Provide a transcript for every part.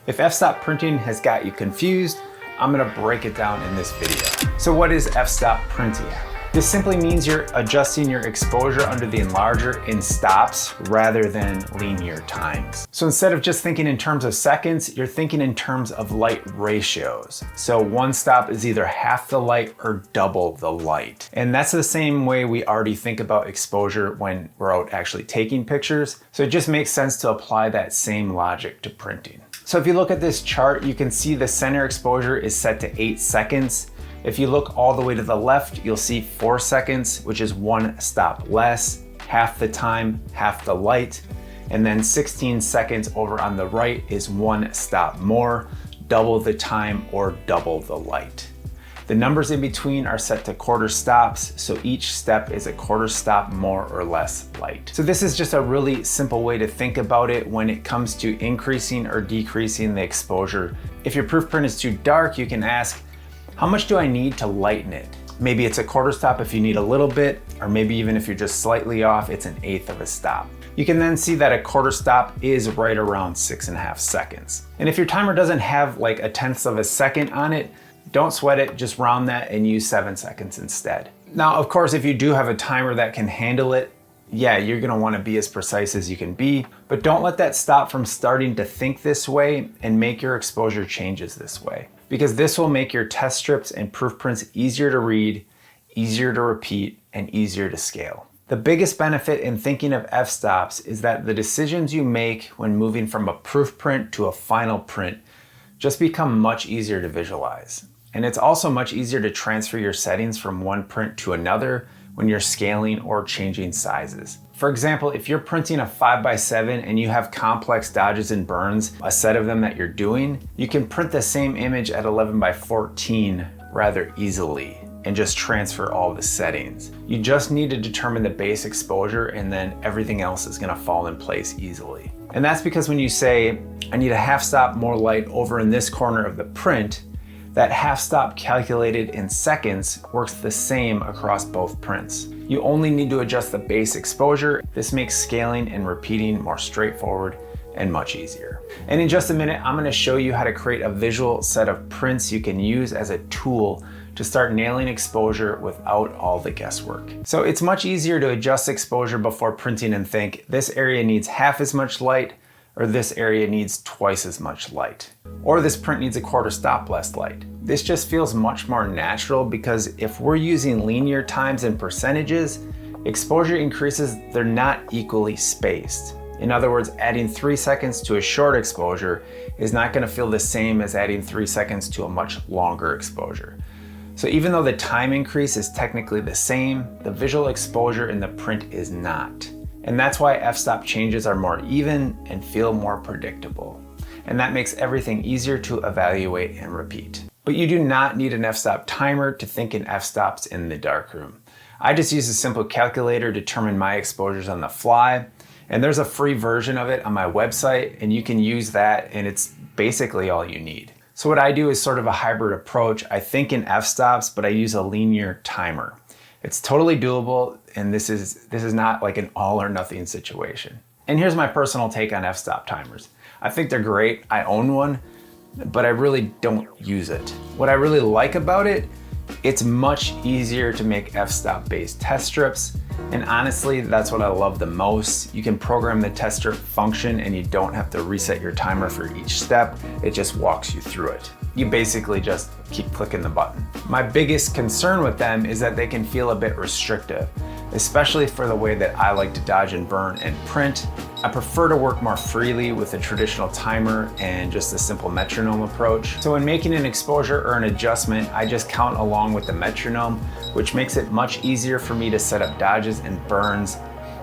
If f-stop printing has got you confused, I'm gonna break it down in this video. So what is f-stop printing? This simply means you're adjusting your exposure under the enlarger in stops rather than linear times. So instead of just thinking in terms of seconds, you're thinking in terms of light ratios. So one stop is either half the light or double the light. And that's the same way we already think about exposure when we're out actually taking pictures. So it just makes sense to apply that same logic to printing. So if you look at this chart, you can see the center exposure is set to 8 seconds. If you look all the way to the left, you'll see 4 seconds, which is one stop less, half the time, half the light. And then 16 seconds over on the right is one stop more, double the time or double the light. The numbers in between are set to quarter stops, so each step is a quarter stop more or less light. So this is just a really simple way to think about it when it comes to increasing or decreasing the exposure. If your proof print is too dark, you can ask, how much do I need to lighten it? Maybe it's a quarter stop if you need a little bit, or maybe even if you're just slightly off, it's an eighth of a stop. You can then see that a quarter stop is right around 6.5 seconds. And if your timer doesn't have like a tenth of a second on it, don't sweat it, just round that and use 7 seconds instead. Now, of course, if you do have a timer that can handle it, yeah, you're gonna wanna be as precise as you can be, but don't let that stop from starting to think this way and make your exposure changes this way, because this will make your test strips and proof prints easier to read, easier to repeat, and easier to scale. The biggest benefit in thinking of f-stops is that the decisions you make when moving from a proof print to a final print just become much easier to visualize. And it's also much easier to transfer your settings from one print to another when you're scaling or changing sizes. For example, if you're printing a 5x7 and you have complex dodges and burns, a set of them that you're doing, you can print the same image at 11x14 rather easily and just transfer all the settings. You just need to determine the base exposure and then everything else is gonna fall in place easily. And that's because when you say, I need a half stop more light over in this corner of the print, that half stop calculated in seconds works the same across both prints. You only need to adjust the base exposure. This makes scaling and repeating more straightforward and much easier. And in just a minute, I'm gonna show you how to create a visual set of prints you can use as a tool to start nailing exposure without all the guesswork. So it's much easier to adjust exposure before printing and think, this area needs half as much light, or this area needs twice as much light, or this print needs a quarter stop less light. This just feels much more natural because if we're using linear times and percentages, exposure increases, they're not equally spaced. In other words, adding 3 seconds to a short exposure is not gonna feel the same as adding 3 seconds to a much longer exposure. So even though the time increase is technically the same, the visual exposure in the print is not. And that's why f-stop changes are more even and feel more predictable. And that makes everything easier to evaluate and repeat. But you do not need an f-stop timer to think in f-stops in the darkroom. I just use a simple calculator to determine my exposures on the fly. And there's a free version of it on my website, and you can use that, and it's basically all you need. So what I do is sort of a hybrid approach. I think in f-stops, but I use a linear timer. It's totally doable, and this is not like an all or nothing situation. And here's my personal take on f-stop timers. I think they're great. I own one, but I really don't use it. What I really like about it, it's much easier to make f-stop based test strips. And honestly, that's what I love the most. You can program the test strip function and you don't have to reset your timer for each step. It just walks you through it. You basically just keep clicking the button. My biggest concern with them is that they can feel a bit restrictive, especially for the way that I like to dodge and burn and print. I prefer to work more freely with a traditional timer and just a simple metronome approach. So when making an exposure or an adjustment, I just count along with the metronome, which makes it much easier for me to set up dodges and burns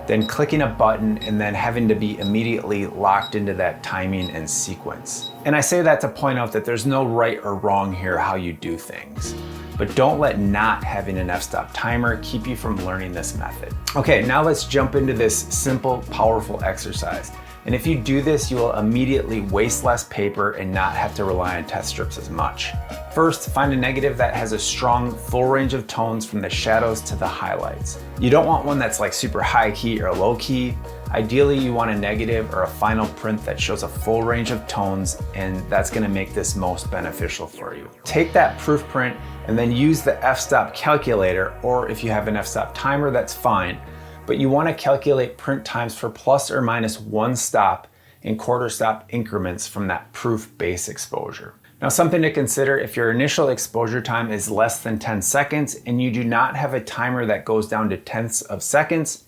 than clicking a button and then having to be immediately locked into that timing and sequence. And I say that to point out that there's no right or wrong here how you do things. But don't let not having an f-stop timer keep you from learning this method. Okay, now let's jump into this simple, powerful exercise. And if you do this, you will immediately waste less paper and not have to rely on test strips as much. First, find a negative that has a strong full range of tones from the shadows to the highlights. You don't want one that's like super high key or low key. Ideally, you want a negative or a final print that shows a full range of tones, and that's gonna make this most beneficial for you. Take that proof print and then use the f-stop calculator, or if you have an f-stop timer, that's fine. But you wanna calculate print times for plus or minus 1 stop in quarter stop increments from that proof base exposure. Now, something to consider: if your initial exposure time is less than 10 seconds and you do not have a timer that goes down to tenths of seconds,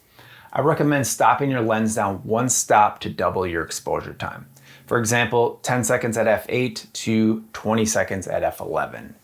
I recommend stopping your lens down 1 stop to double your exposure time. For example, 10 seconds at f8 to 20 seconds at f11.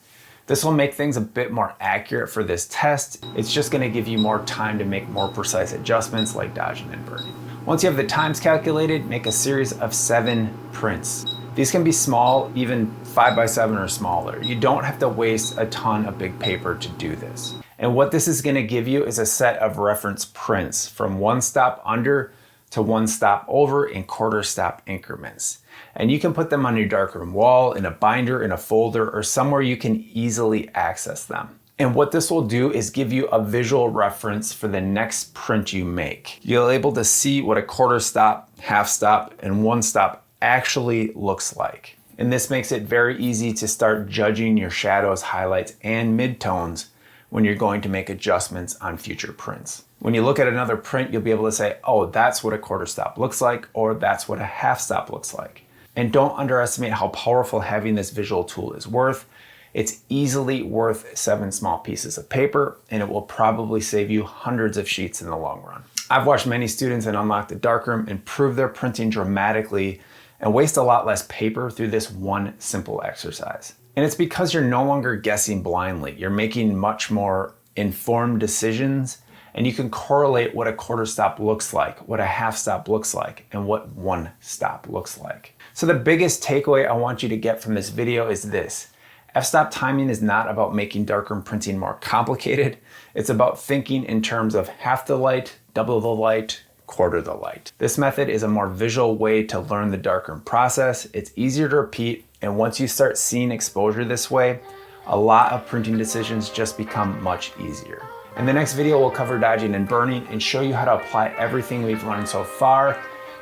This will make things a bit more accurate for this test. It's just gonna give you more time to make more precise adjustments like dodging and burning. Once you have the times calculated, make a series of 7 prints. These can be small, even 5x7 or smaller. You don't have to waste a ton of big paper to do this. And what this is gonna give you is a set of reference prints from 1 stop under to 1 stop over in quarter stop increments. And you can put them on your darkroom wall, in a binder, in a folder, or somewhere you can easily access them. And what this will do is give you a visual reference for the next print you make. You'll be able to see what a quarter stop, half stop, and 1 stop actually looks like. And this makes it very easy to start judging your shadows, highlights, and midtones when you're going to make adjustments on future prints. When you look at another print, you'll be able to say, oh, that's what a quarter stop looks like, or that's what a half stop looks like. And don't underestimate how powerful having this visual tool is worth. It's easily worth 7 small pieces of paper, and it will probably save you hundreds of sheets in the long run. I've watched many students in Unlock the Darkroom improve their printing dramatically and waste a lot less paper through this one simple exercise. And it's because you're no longer guessing blindly. You're making much more informed decisions, and you can correlate what a quarter stop looks like, what a half stop looks like, and what 1 stop looks like. So the biggest takeaway I want you to get from this video is this: f-stop timing is not about making darkroom printing more complicated. It's about thinking in terms of half the light, double the light, quarter the light. This method is a more visual way to learn the darkroom process. It's easier to repeat, and once you start seeing exposure this way, a lot of printing decisions just become much easier. In the next video, we'll cover dodging and burning and show you how to apply everything we've learned so far.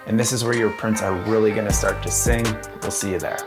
And this is where your prints are really gonna start to sing. We'll see you there.